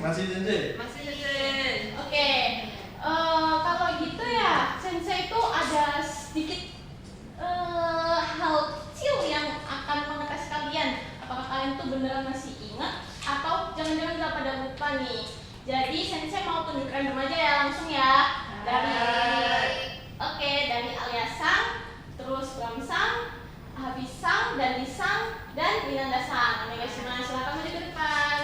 Masih sensei. Masih sensei. Oke. Kalau gitu ya, sensei itu ada sedikit hal kecil yang akan mengetes kalian. Apakah kalian tuh beneran masih ingat atau jangan-jangan udah pada lupa nih? Jadi sensei mau tunjuk random aja ya, langsung ya. Dari Aliasang, terus Bramsang, Habisang, Danisang, dan Winandasang. Onegaishimasu, silakan maju ke depan.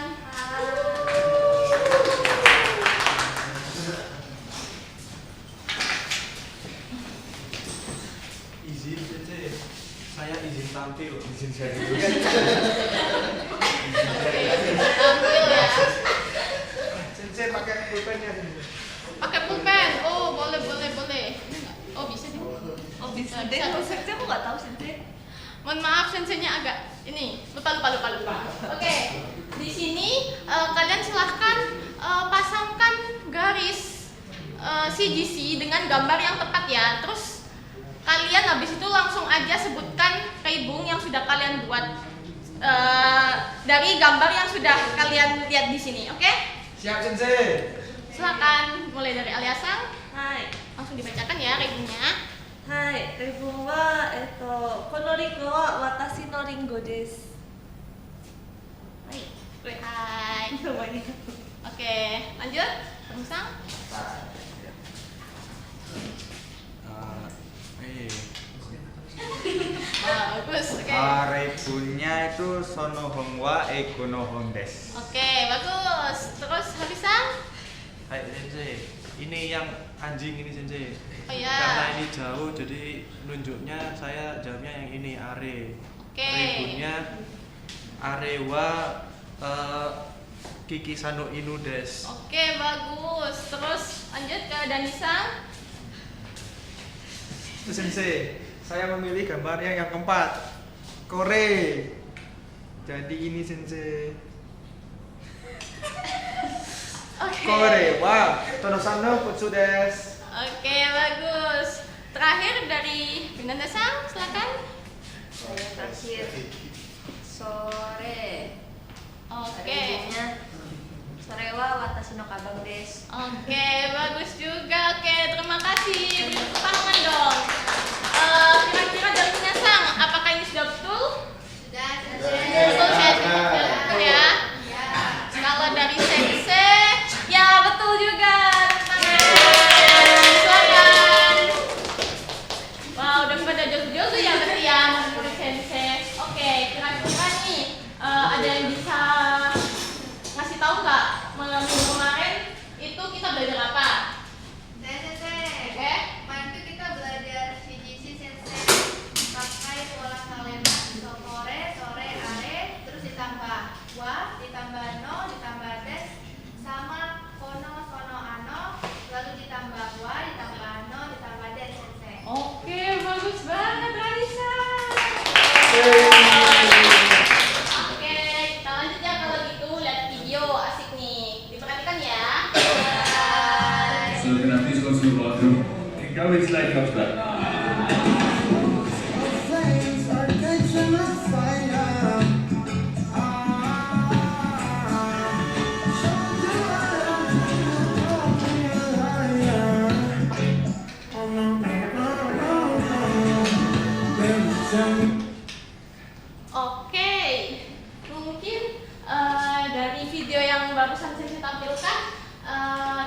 Izin sensei. Saya izin tampil. Izin saya dulu. Tampil ya. Sensei pakai pulpennya sensei. Pakai pulpen. Oh, boleh. Oh, bisa nih. Oh bisa deh. Sensei aku nggak tahu sensei. Mohon maaf, senseinya agak lupa. Oke, di sini kalian silahkan pasangkan garis CGC dengan gambar yang tepat ya. Terus kalian habis itu langsung aja sebutkan kaibung yang sudah kalian buat dari gambar yang sudah kalian lihat di sini. Oke? Siap sensei. Silakan mulai dari Aliasang. Hai. Langsung dibacakan ya kaibungnya. はい、例文は、このリンゴは私のリンゴです。はい。Hai. Namanya. Oke, lanjut. Bramsang. Bagus. Oke. Rebunnya itu sonohongwa egonohong des. Oke, bagus. Terus Habisang? Hai sensei. Ini yang anjing ini sensei. Oh ya. Karena ini jauh jadi nunjuknya saya jawabnya yang ini are. Oke. Ribunnya arewa Kiki Sano Inu des. Oke, bagus. Terus lanjut ke Danisang. Sensei, saya memilih gambarnya yang keempat. Kore. Jadi ini sensei. Oke. Kore. Wah, Tonosano Futsu des. Oke, bagus. Terakhir dari Winandasang, silakan. Saya terakhir. Sore. Oke. Sore wa watashi no kabang desu. Oke, bagus juga. Oke, terima kasih. Beri tepuk tangan dong. Kira-kira dari Winandasang, apakah ini sudah betul? Sudah. Betul, betul ya. Kalau dari Sensei, ya betul juga. Silakan. Wow, udah pada jago-jago ya berarti ya murid Sensei. Oke, kira-kira nih ada yang bisa ngasih tahu nggak minggu kemarin itu kita belajar apa? Sensei. Oke. Kemarin itu kita belajar CGC Sensei pakai pola kalimat sokore, sore, are, terus ditambah wa, ditambah no, ditambah des, sama kono, sono, ano, lalu ditambah wa, ditambah no, ditambah des Sensei. Oke, bagus banget Ranisa. Oke, kita lanjut ya kalau gitu, lihat video asik nih. Diperhatikan ya. Bye. So can I please go to the bathroom? Go in slide comes back. Oke, mungkin dari video yang barusan saya tampilkan,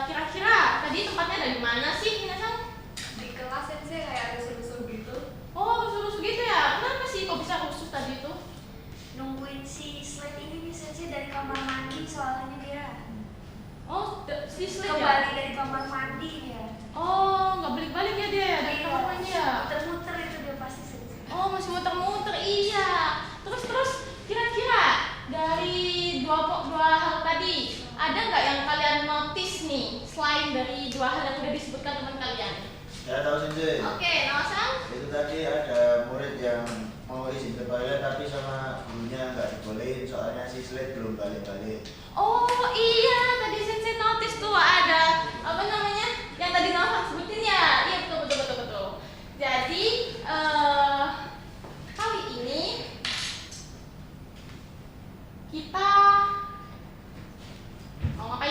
kira-kira tadi tempatnya ada di mana sih, Minasang? Di kelas Sensei kayak ada suruh-suruh gitu. Oh, khusus gitu ya? Kenapa sih kok bisa khusus tadi itu? Nungguin si slide ini bisa sih dari kamar mandi soalnya dia Oh, si slide kembali ya? dari kamar mandi dia. Oh, nggak balik-balik ya dia ya dari kamar mandi ya? Muter-muter itu dia pasti sih. Oh, masih muter-muter, iya. Terus kira-kira dari dua hal tadi ada nggak yang kalian notice nih selain dari dua hal yang udah disebutkan teman kalian? Ya tahu sendiri. Oke, Nawasang? Itu tadi ada murid yang mau izin ke toilet tapi sama gurunya nggak dibolehin soalnya si slide belum balik-balik. Oh iya, tadi Sensei notice tuh ada apa namanya yang tadi Nawasang sebutin ya? Iya betul. Jadi kali ini kita mau ngapain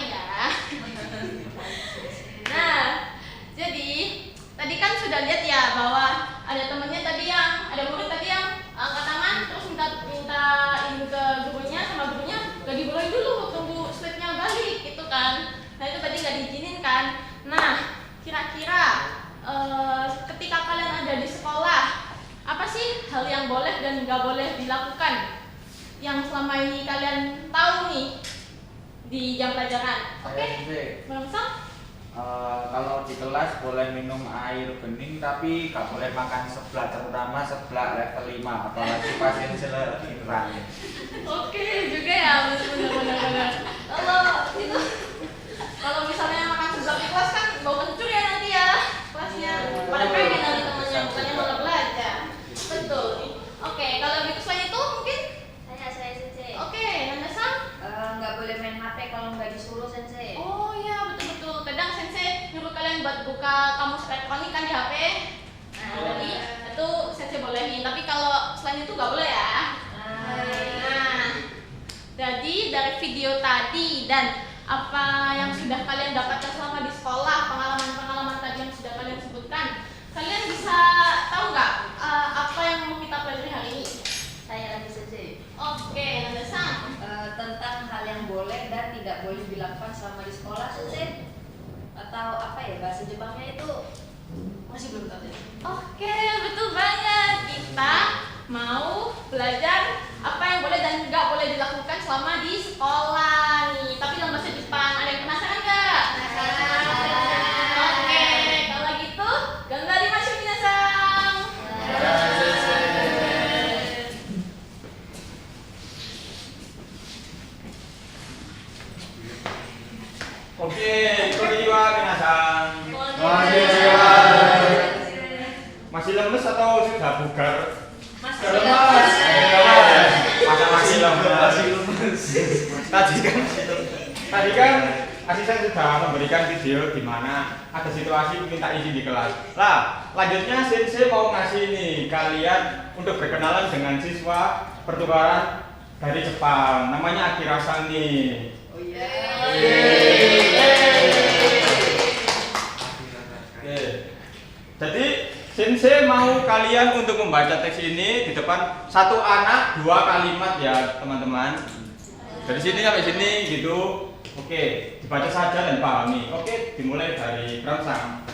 tidak diizinkan. Nah, kira-kira ketika kalian ada di sekolah, apa sih hal yang boleh dan nggak boleh dilakukan yang selama ini kalian tahu nih di jam pelajaran? Oke, Bang Sam? Kalau di kelas boleh minum air bening tapi gak boleh makan seblak, terutama seblak level 5 apalagi pasien selebiran. Oke juga ya, benar. Kalau misalnya makan seblak di kelas kan bau kencur ya nanti ya kelasnya. Pada pengen nanti temannya, bukannya malah belajar. Betul. Oke, kalau gitu selain itu mungkin Saya Sensei. oke, Nanda Sam? Nggak boleh main HP kalau nggak disuruh Sensei. Oh iya betul. Kadang Sensei nyuruh kalian buat buka kamus elektronik kan di HP. Jadi itu Sensei bolehin. Tapi kalau selain itu nggak boleh ya. Nah, jadi dari video tadi dan apa yang sudah kalian dapatkan selama di sekolah, pengalaman-pengalaman tadi yang sudah kalian sebutkan, kalian bisa tahu nggak apa yang mau kita pelajari hari ini? Saya lagi Sensei. Oke, Nanda Sam. Tentang hal yang boleh dan tidak boleh dilakukan selama di sekolah Sensei. Atau apa ya bahasa Jepangnya itu masih belum tahu. Oke, betul banget. Kita mau belajar apa yang boleh dan nggak boleh dilakukan selama di sekolah nih. Tapi dalam bahasa Jepang, ada yang penasaran nggak? Oke, kalau gitu, ganbari masuk minasang. Oke, konnichiwa minasan. Masih lemes atau sudah bugar? Masih lemes. Masa masih lemes? Tadi kan asisten sudah memberikan video di mana ada situasi minta izin di kelas. Lah, lanjutnya Sensei mau ngasih nih kalian untuk berkenalan dengan siswa pertukaran dari Jepang. Namanya Akira-san nih. Oh iya. Oke. Jadi Sensei mau kalian untuk membaca teks ini di depan satu anak 2 kalimat ya teman-teman. Dari sini sampai sini gitu. Oke, dibaca saja dan pahami. Oke, dimulai dari Pramsang.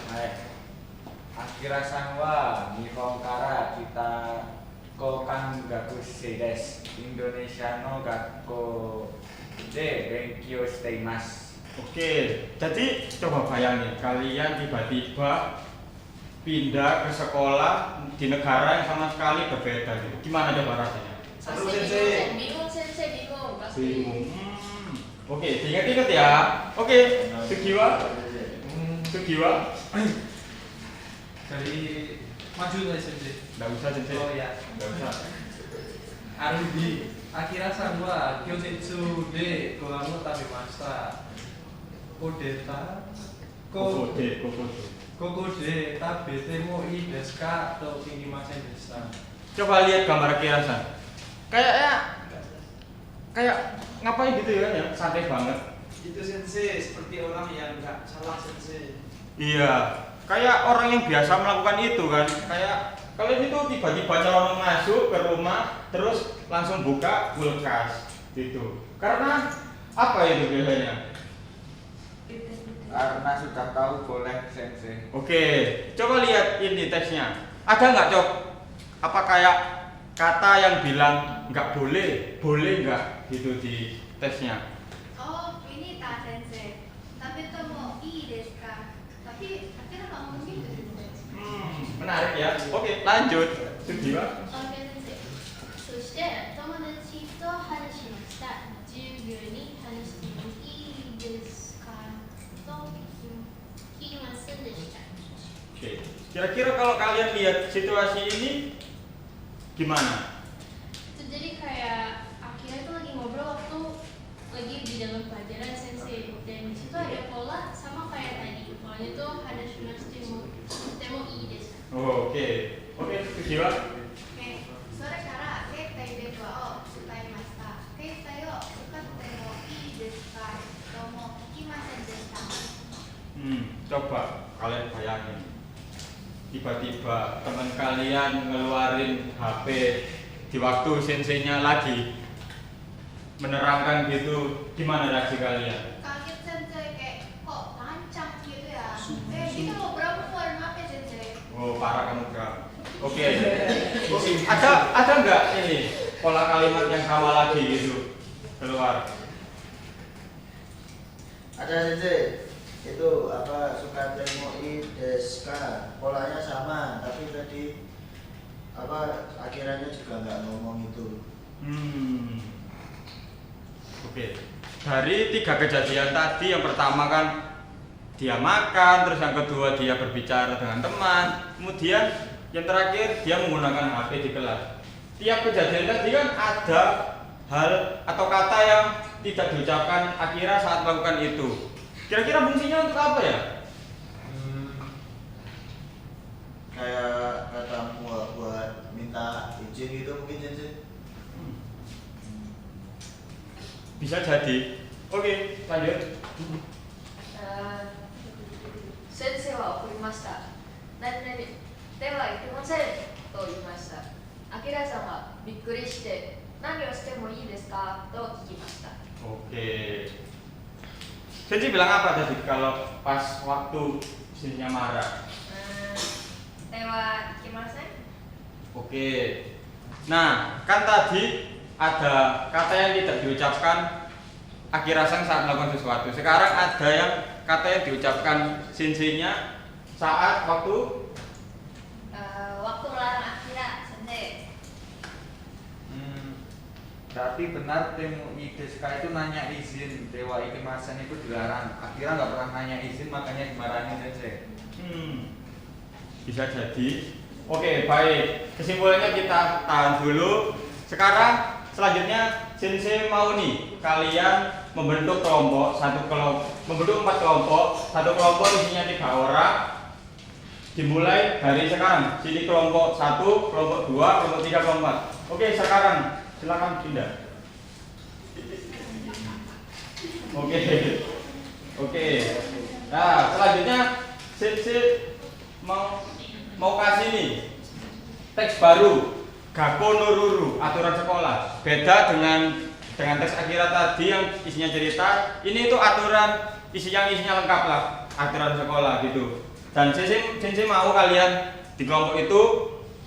Akira-san wa Nihon kara kita kokangakusei desu. Indonesia no gakko de benkyou shiteimasu. Oke, jadi coba bayangin kalian tiba-tiba pindah ke sekolah di negara yang sama sekali berbeda gitu. Gimana coba rasanya? Seru Sensei. Bingung Sensei, bingung pasti. Bingung. Oke, diingat-ingat ya. Oke, Sugiwa. Dari maju nggak Sensei? Nggak usah Sensei. Oh ya. Nggak usah. Arudi. Akira-san wa kyosetsu de goramu tabemashita. Kodeta. Kofode. Koko de tabete mo ii desu ka atau kinimasen desu. Coba lihat gambar Akira-san. Kayak ngapain gitu ya, santai banget. Itu Sensei seperti orang yang nggak salah Sensei. Iya, kayak orang yang biasa melakukan itu kan. Kayak kalian itu tiba-tiba calon masuk ke rumah terus langsung buka kulkas gitu. Karena apa itu biasanya? Karena sudah tahu boleh Sensei. Oke, coba lihat ini teksnya. Ada nggak Cok? Apa kayak kata yang bilang nggak boleh, boleh nggak gitu di teksnya? Oh, ini tak Sensei. Tapi itu mau ii desu ka. Tapi akhirnya nggak ngomong gitu Sensei. Menarik ya. Oke, lanjut. Sugiwa. Oke Sensei. そして友達と話しました。授業に話してもいいですかと聞きませんでした。 Oke, kira-kira kalau kalian lihat situasi ini gimana? Itu jadi kayak akhirnya tuh lagi ngobrol waktu lagi di dalam pelajaran Sensei dan di situ ada pola sama kayak tadi. Polanya tuh ada temo i desu. Oh, oke, Sugiwa. Oke. Sore kara ketai de wa o tsutaemashita. Ketai o tsukatte mo ii desu ka? Tomo kikimasen deshita. Coba kalian bayangin. Tiba-tiba teman kalian ngeluarin HP di waktu Sensei-nya lagi menerangkan gitu, gimana reaksi kalian? Kaget Sensei kayak kok para kamuga. Oke. Ada nggak ini pola kalimat yang sama lagi gitu keluar? Ada sensei. Itu apa Sukatemo-i desu ka, polanya sama tapi tadi apa akhirannya juga nggak ngomong itu. Oke. Dari 3 kejadian tadi, yang pertama kan dia makan, terus yang kedua dia berbicara dengan teman, kemudian yang terakhir dia menggunakan HP di kelas. Tiap kejadian tadi kan ada hal atau kata yang tidak diucapkan Akira saat melakukan itu. Kira-kira fungsinya untuk apa ya? Kayak kata buat minta izin gitu mungkin sensei. Bisa jadi. Oke, lanjut. 先生は怒りました。何々ではいけませんと言いました。アキラさんはびっくりして何をしてもいいですかと聞きました。 Oke. Sensei bilang apa tadi kalau pas waktu Shinnya marah? ではいけません。 Oke. Nah, kan tadi ada kata yang tidak diucapkan Akira-san saat melakukan sesuatu. Sekarang ada yang kata yang diucapkan Sensei-nya saat waktu waktu melarang Akira, sensei. Berarti benar Temo-i desu ka itu nanya izin, Dewa Ikemasen itu dilarang. Akira nggak pernah nanya izin, makanya dimarahin sensei. Bisa jadi. Oke, baik. Kesimpulannya kita tahan dulu. Sekarang selanjutnya Sensei mau nih kalian membentuk kelompok, membentuk 4 kelompok. Satu kelompok isinya 3 orang. Dimulai dari sekarang. Sini kelompok 1, kelompok 2, kelompok 3, kelompok 4. Oke, sekarang silakan pindah. Oke. Nah, selanjutnya Sensei mau kasih nih teks baru, Gakko no Ruru, aturan sekolah. Beda dengan teks Akira tadi yang isinya cerita. Ini itu aturan isinya lengkap lah, aturan sekolah gitu. Dan Sensei mau kalian di kelompok itu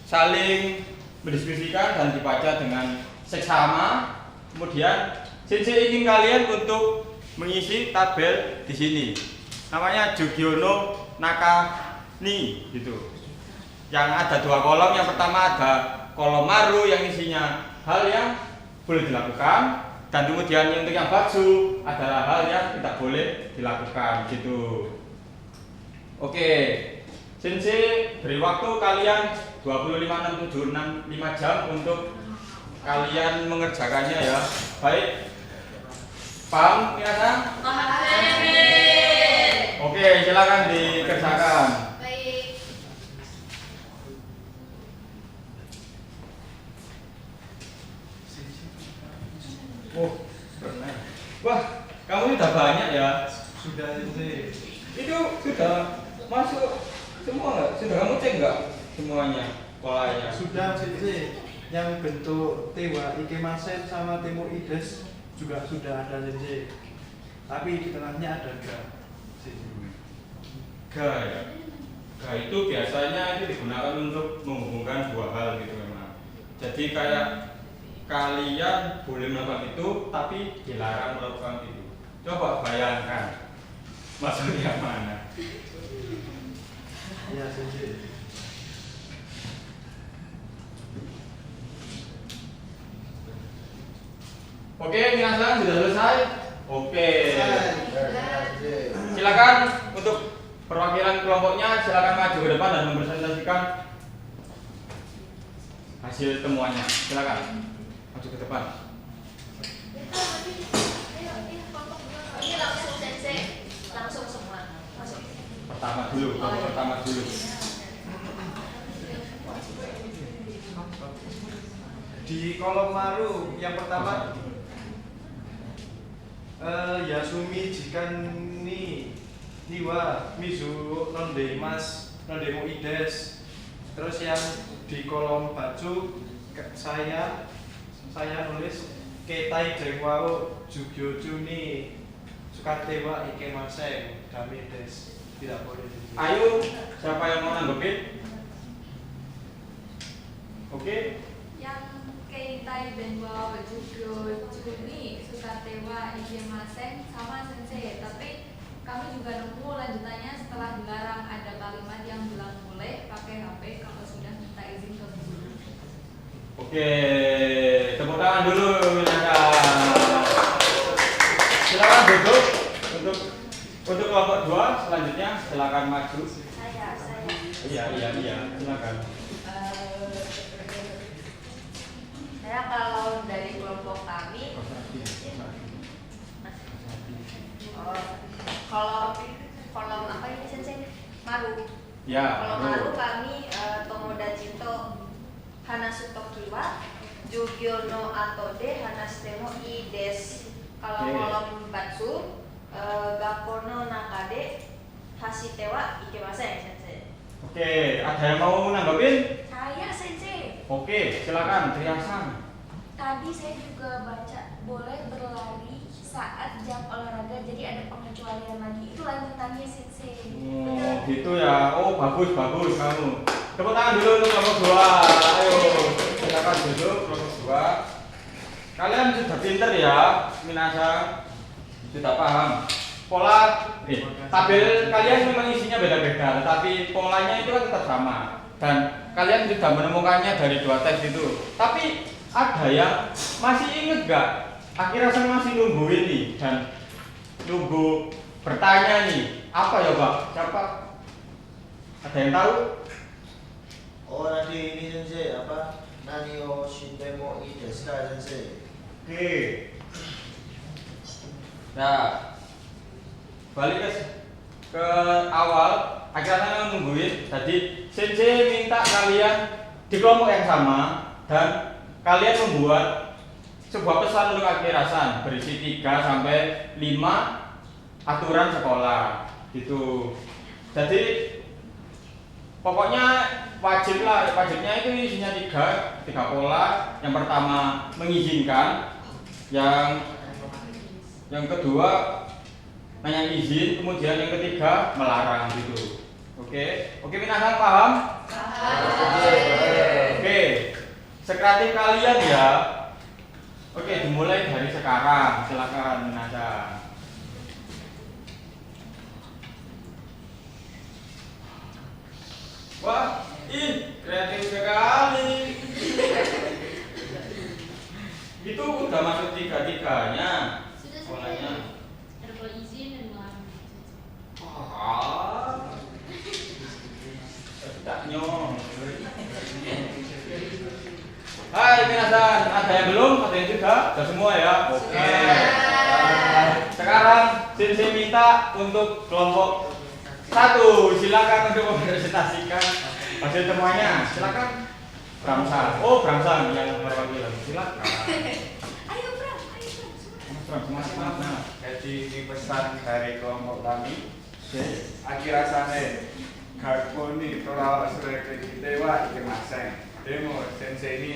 saling mendiskusikan dan dibaca dengan seksama. Kemudian Sensei ingin kalian untuk mengisi tabel di sini. Namanya Jugyono Nakani gitu. Yang ada 2 kolom. Yang pertama ada kolom maru yang isinya hal yang boleh dilakukan, dan kemudian untuk yang baju adalah hal yang tidak boleh dilakukan gitu. Oke, Sensei beri waktu kalian 25 jam untuk kalian mengerjakannya ya. Baik, paham minasan? Oke, silakan dikerjakan. Baik. Oh, benar. Wah, kamu sudah banyak ya? Sudah Sensei. Itu sudah masuk semua nggak? Sudah kamu cek nggak semuanya polanya? Sudah Sensei. Yang bentuk Dewa Ikemasen sama Temo-i desu juga sudah ada Sensei. Tapi di tengahnya ada ga. Ga ya? Ga itu biasanya itu digunakan untuk menghubungkan 2 hal gitu memang. Jadi kayak kalian boleh melakukan itu tapi dilarang melakukan itu. Coba bayangkan maksudnya mana? Ya Sensei. Oke, minasan sudah selesai? Oke. Silakan untuk perwakilan kelompoknya, silakan maju ke depan dan mempresentasikan hasil temuannya. Silakan maju ke depan. Ini langsung sensei, langsung semua masuk. Pertama dulu, pertama dulu. Di kolom maru yang pertama Yasumi Jikan Niwa Mizu Nondemo-i desu. Terus yang di kolom baju saya nulis Ketai Dewao Jugyoju ni Sukatewa Ikemasen Dami desu. Tidak boleh. Ayo, siapa yang mau nanggepin? Oke? Yang keitai dan wa jugyo juni sukatewa ikemasen sama sensei, tapi kami juga nemu lanjutannya setelah dilarang ada kalimat yang bilang boleh pakai HP kalau sudah minta izin ke guru. Oke, tepuk tangan dulu minasan. Silakan duduk untuk kelompok 2 selanjutnya silakan maju. Saya. Iya, silakan. Saya kalau dari kelompok kami, kalau apa ini sensei? Maru. Ya. Kalau Maru kami Tomoda Cinto Hanasuto Kiwa Jugyo no Atode Hanashitemo ii desu. Kalau kolom Batsu Gakko no Nakade Hashitewa ikemasen sensei. Oke, ada yang mau nanggapin? Saya sensei. Oke, silakan Triasan. Tadi saya juga baca boleh berlari saat jam olahraga, jadi ada pengecualian lagi. Itu lanjutannya sensei. Oh, gitu ya. Oh, bagus kamu. Tepuk tangan dulu untuk kelompok 2. Ayo, silakan duduk kelompok 2. Kalian sudah pinter ya, minasan. Sudah paham. Tabel kalian memang isinya beda-beda, tetapi polanya itu kan tetap sama. Dan kalian sudah menemukannya dari 2 tes itu. Tapi ada yang masih inget gak? Akhirnya saya masih nunggu ini dan nunggu bertanya nih. Apa ya Pak? Siapa? Ada yang tahu? Oh nanti ini sensei apa? Nanio shitemo ii desu ka sensei. Oke. Nah, balik ke awal. Akhirnya saya nungguin. Tadi sensei minta kalian di kelompok yang sama dan kalian membuat sebuah pesan untuk Akirasan berisi 3 sampai 5 aturan sekolah gitu. Jadi pokoknya wajibnya itu isinya 3 pola. Yang pertama mengizinkan, yang kedua nanya izin, kemudian yang ketiga melarang gitu. Oke, minasan paham? Oke. Sekreatif kalian ya. Oke, dimulai dari sekarang. Silakan minasan. Wah, kreatif sekali. Itu udah masuk 3-3-nya. Sudah polanya. Ada pola izin dan melarang. Tak nyong. Hai minasan, ada yang belum? Ada yang sudah? Sudah semua ya? Oke. Sekarang sensei minta untuk kelompok 1, silakan untuk mempresentasikan hasil temuannya. Silakan. Bramsan. Oh, Bramsan yang mewakili. Silakan. Ayo Bram. Maaf. Jadi ini pesan dari kelompok kami. Akirasane Gakko ni tora surete kitewa ikemasen. Demo sensei ni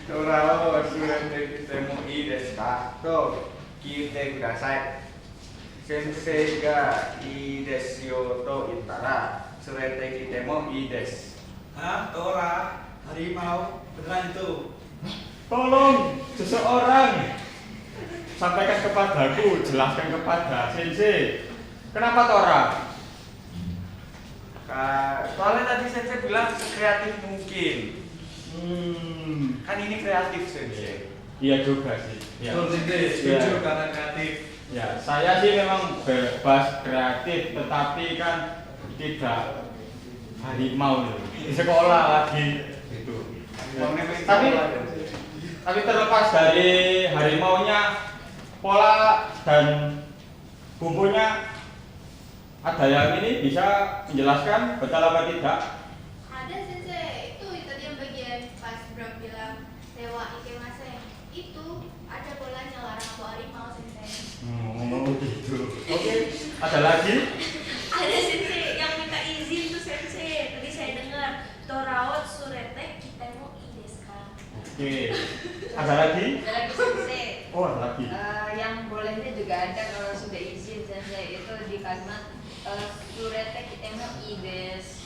tora surete kitemo ii desu ka to kite kudasai. Sensei ga ii desu yo to ittara surete kitemo ii desu. Hah? Tora? Harimau? Beneran itu? Tolong seseorang sampaikan kepadaku, jelaskan kepada sensei. Kenapa Tora? Soalnya tadi sensei bilang sekreatif mungkin. Kan ini kreatif sensei. Iya juga sih. Ya. Setuju karena kreatif. Ya, saya sih memang bebas kreatif, tetapi kan tidak harimau di sekolah lagi gitu. Tapi terlepas dari harimaunya, pola dan bumbunya ada yang ini bisa menjelaskan betul apa tidak? Ada sensei, itu tadi yang bagian pas Bram bilang tewa ikemasen. Itu ada bolanya larang atau harimau sensei. Gitu. Oke, ada lagi? Ada sensei yang minta izin tuh sensei. Tadi saya dengar Toraot surete kitemo ii desu ka. Oke. Ada lagi? Ada lagi sensei. Oh, ada lagi. Yang bolehnya juga ada kalau sudah izin sensei, itu di kalimat surete kitemo ii desu.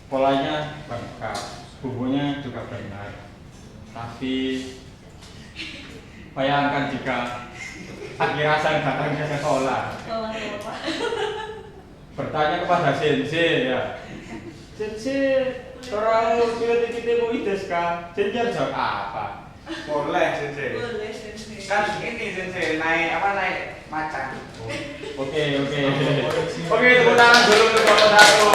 polanya lengkap, bukunya juga benar. Tapi bayangkan jika Akira-san datang ke sekolah, bertanya kepada sensei ya, sensei, orang sudah kita mau ides kah? Sensei jawab apa? Boleh sensei. Boleh sensei. Kan ini sensei naik macan. Oke, tepuk tangan dulu untuk kelompok 1.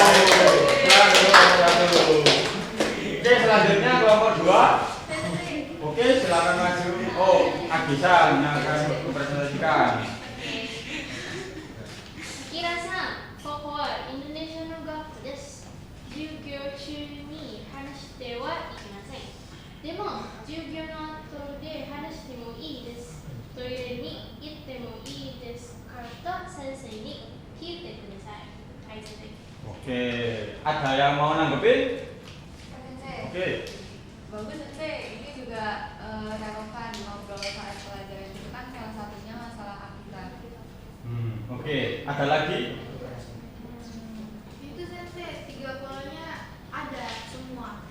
Oke, selanjutnya kelompok 2. Oke, silakan maju. Oh, Agisa yang akan mempresentasikan. Akira-san, ここはインドネシアの学校です。授業中に話してはいけません。でも、授業の後で話してもいいです。トイレに行ってもいいですかと先生に聞いてください。はい、先生。 Oke, ada yang mau nanggepin? Sensei. Oke. Bagus Sensei, ini juga relevan ngobrol saat pelajaran itu kan salah satunya masalah akhirat. Oke, ada lagi? Itu sensei, 3 polanya ada semua.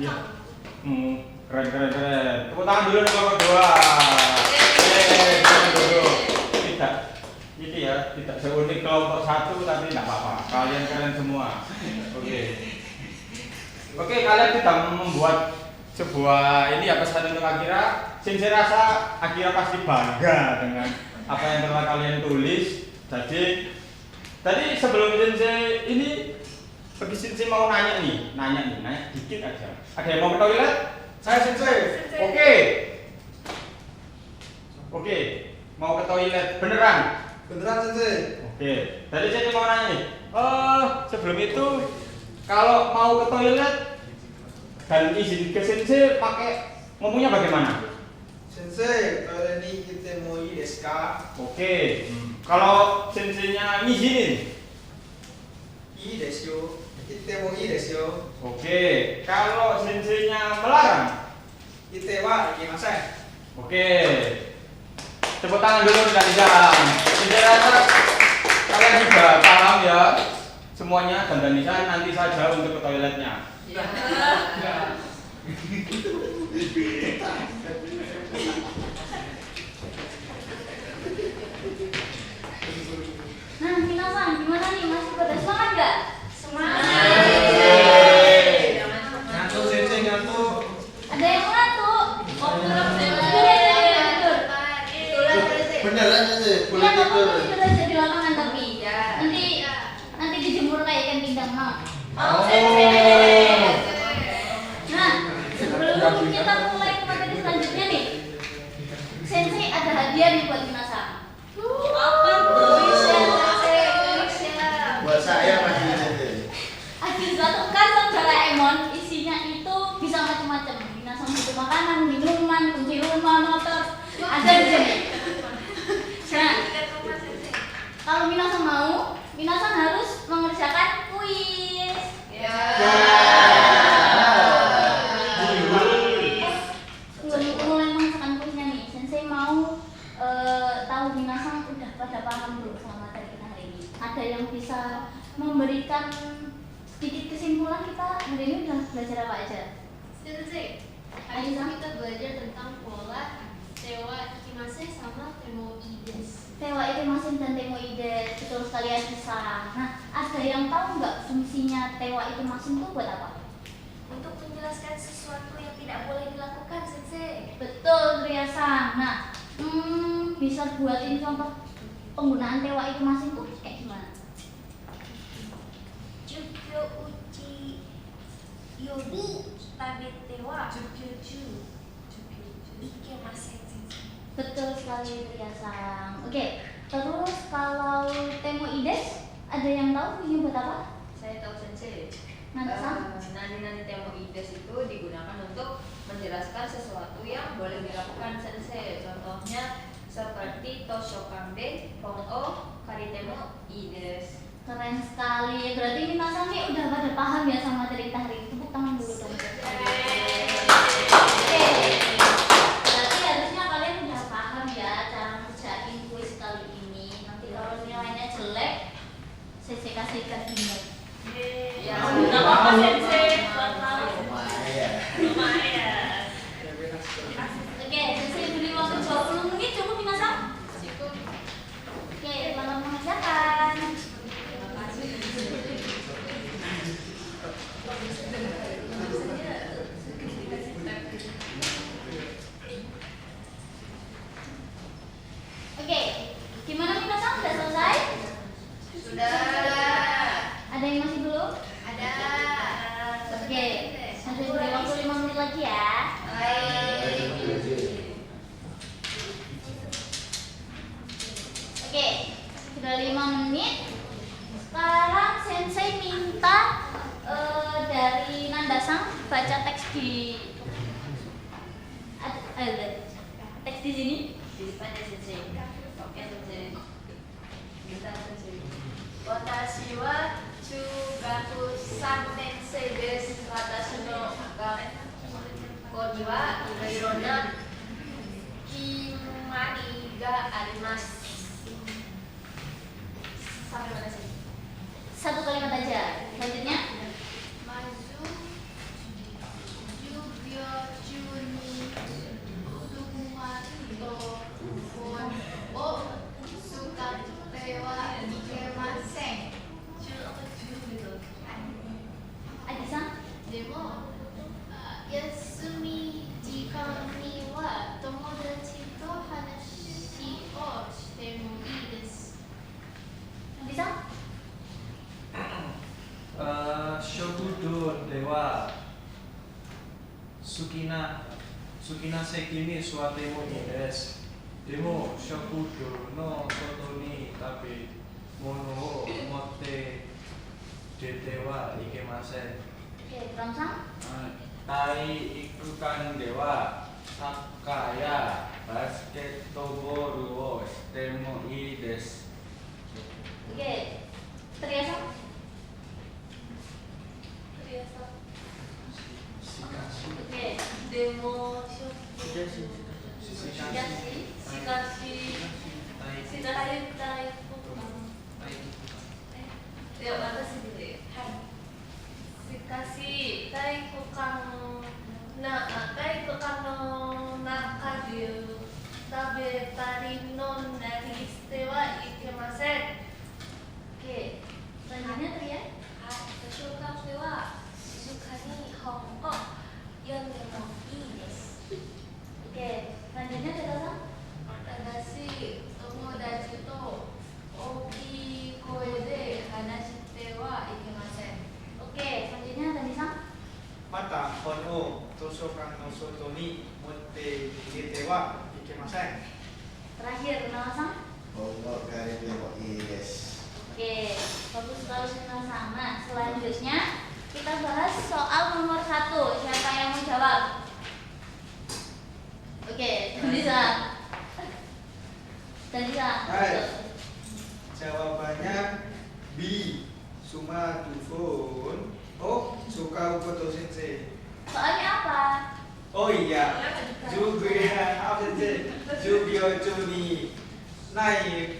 Iya. Keren. Tepuk tangan dulu untuk kelompok 2. Tidak seunik kelompok 1 tapi tidak apa-apa. Kalian keren semua. Oke, kalian sudah membuat sebuah ini ya pesan untuk Akira. Sensei rasa Akira pasti bangga dengan apa yang telah kalian tulis. Jadi tadi sebelum Sensei ini pergi Sensei mau nanya dikit aja. Ada yang mau ke toilet? Saya Sensei. Oke, mau ke toilet beneran? Beneran Sensei. Oke, tadi Sensei mau nanya nih. Sebelum itu kalau mau ke toilet dan izin ke Sensei pakai ngomongnya bagaimana? Sensei, toilet ini kita mau desu ka? Oke. Kalau senseinya ngizinin? Ii desu yo. Kita mau desu yo. Oke. Kalau senseinya melarang? Kita wa ikimasen. Oke. Tepuk tangan dulu dan Nisan. Sensei rasa kalian juga paham ya semuanya, dan Nisan nanti saja untuk ke toiletnya. Nah, Minasan, gimana nih? Masih pada semangat gak? Semangat. Ngantuk Sensei, ngantuk. Ada yang ngantuk? Beneran Sensei, boleh Iya, tidur. kamu tidur aja di lapangan tapi nanti dijemur kayak ikan pindang mau. Nah, sebelum kita mulai ke materi selanjutnya nih, Sensei ada hadiah nih buat Minasan. Apa tuh? Buat saya masih Sensei. Ada satu kantong Doraemon, isinya itu bisa macam-macam. Minasan butuh makanan, minuman, kunci rumah, motor, ada di sini. Nah, kalau Minasan mau, Minasan harus mengerjakan kuis. Sebelum mulai mengerjakan kuisnya nih, Sensei mau tahu Minasan udah pada paham belum sama materi kita hari ini. Ada yang bisa memberikan sedikit kesimpulan kita hari ini udah belajar apa aja? Sensei, hari ini kita belajar tentang pola tewa ikimasen sama temoides. Tewa ikimasen dan temoides, betul sekali ya bisa. Nah, ada yang tahu nggak fungsinya tewa ikimasen itu buat apa? Untuk menjelaskan sesuatu yang tidak boleh dilakukan, Sensei. Betul, Riasa. Nah, bisa buatin contoh penggunaan tewa ikimasen itu kayak gimana? Jukyo uchi yobi tabete wa jukyo ikemasen, Sensei. Betul sekali, Riasa. Oke, terus kalau temoides ada yang tahu fungsinya buat apa? Saya tahu Sensei. Nanasan? Nani temoides itu digunakan untuk menjelaskan sesuatu yang boleh dilakukan Sensei. Contohnya seperti Toshokande, Pong-o, Karitemoides. Keren sekali. Berarti Minasan nih udah pada paham ya sama materi kita hari ini. Tepuk tangan dulu dong. Oke. Berarti harusnya kalian udah paham ya cara ngerjain kuis kali ini. Nanti kalau nilainya jelek, saya kasih ke dinner. Ya, Nggak apa-apa. Sensei. Lumayan. Oke, Sensei beri waktu 20 menit cukup minasan? Cukup. Oke, selamat mengerjakan. Oke, gimana minasan? Sudah selesai? Sudah. Ada yang masih belum? Ada. Oke, Sensei beri waktu 5 menit lagi ya. Oke, sudah 5 menit. Sekarang Sensei minta dari Nandasang baca teks di teks di sini. Di depan ya Sensei. Oke Sensei. Bentar Sensei. Watashi wa chugaku 3年生です。私の学校にはいろいろな決まりがあります。Sampai mana sih? Satu kalimat aja. Selanjutnya. Maju Jubyo Juni Sumato o Sukatte wa ikemasen. Aji-san. でも休み時間には友達と話をしてもいいです。 Nandasang. Shokudo dewa Sukina seki ni suatemo ni desu. Demo shokudo no soto ni tabe mono o motte dete wa ikemasen. Oke, Ramsang. Tai iku kan dewa sakaya basketball wo shitemo ii desu. Oke, Triasa. Oke, demo Shikashi. Ya,私で、はい。しかし、体育館の中で食べたり飲んだりしてはいけません。Oke, selanjutnya Tria. 小学生は静かに本を読んでもいいです。Oke, selanjutnya Teta-san. ただし、友達と大きい声で話してはいけません。 Oke, selanjutnya Tani-san. Mata kono tosokan no soto ni motte dete wa ikemasen. Terakhir, Nala-san. Bongo gari demo ii desu. Oke, bagus sekali Nala-san. Nah, selanjutnya kita bahas soal nomor 1. Siapa yang mau jawab? Oke, Tani-san. Tani-san. Hai. Jawabannya B. Sumatufun. Oh, suka ukoto Sensei. Soalnya apa? Oh iya. Apa Sensei? Jubyo Juni Nai.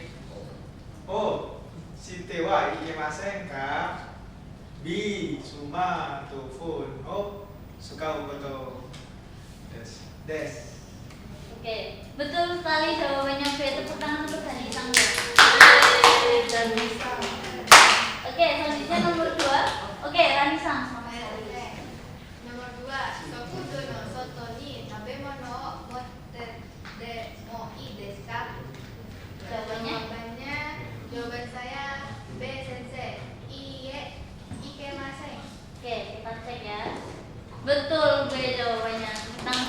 Oh, shite wa ikemasen ka? B. Sumatufun. Oh, suka ukoto des. Oke, betul sekali jawabannya B. Tepuk tangan untuk Tani-san. Oke, selanjutnya nomor 2. Oke, Rani-san. Nomor 2, Shokudo no soto ni tabemono o motte mo ii desu ka? Jawaban saya B Sensei. Iye ikemasen. Oke, kita cek ya. Betul B jawabannya. Tepuk tangan.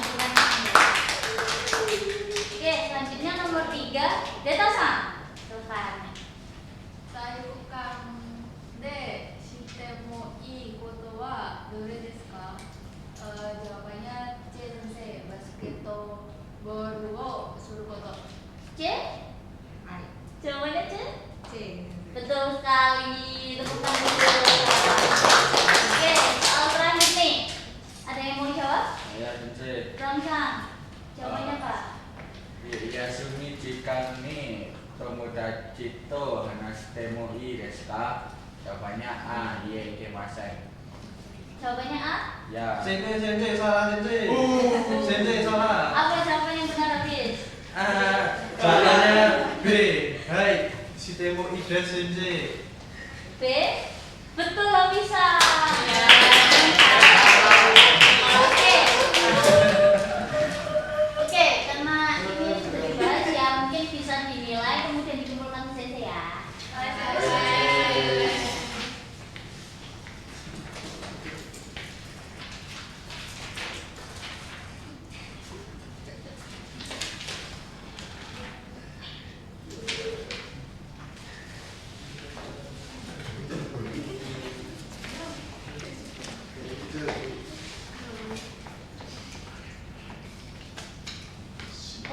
Oke, selanjutnya nomor 3. Deta-san. Silakan. 体育館でしてもいいことはどれですか？jawabannya C Sensei, basketballをすること。 C? Jawabannya C? C. Betul sekali. Tepuk tangan dulu. Oke, soal terakhir nih. Ada yang mau dijawab? Ya, Sensei. Ramsang. Jawabannya apa? Yasumi jikan ni tomodachi to hanashite mo ii desu ka? Jawabannya A. Iye ikemasen. Jawabannya A? Ya. Sensei salah sensei. Sensei salah. Apa jawaban yang benar, Hafiz? Jawabannya B. Hai, shitemo ida sensei. B? Betul, bisa. Oke, karena ini sudah dibahas ya, mungkin bisa dinilai kemudian dikumpulkan ke sensei ya.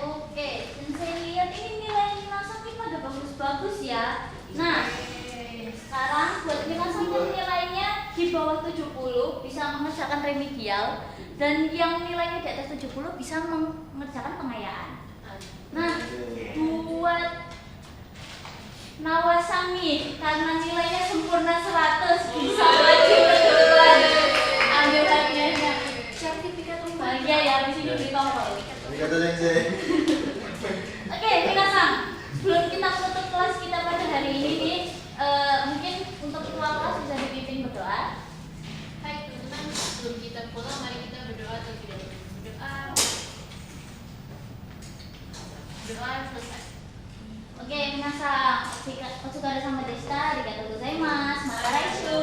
Oke, sensei lihat ini nilai Minasang ini pada bagus-bagus ya. Nah, sekarang buat Minasang yang nilainya di bawah 70 bisa mengerjakan remedial, dan yang nilainya di atas 70 bisa mengerjakan pengayaan. Nah, buat Nawasami karena nilainya sempurna 100 bisa wajib kebetulan ambil hadiahnya. Sertifikat bahagia ya, di sini beli tombol. Kata sensei. Oke, Minasang, sebelum kita menutup kelas kita pada hari ini nih, mungkin untuk ketua kelas bisa dipimpin berdoa. Hai teman-teman, sebelum kita pulang mari kita berdoa terlebih dahulu. Berdoa selesai. Oke, Minasang, Otsukare sama Deshita, arigatou gozaimasu, mata raisu.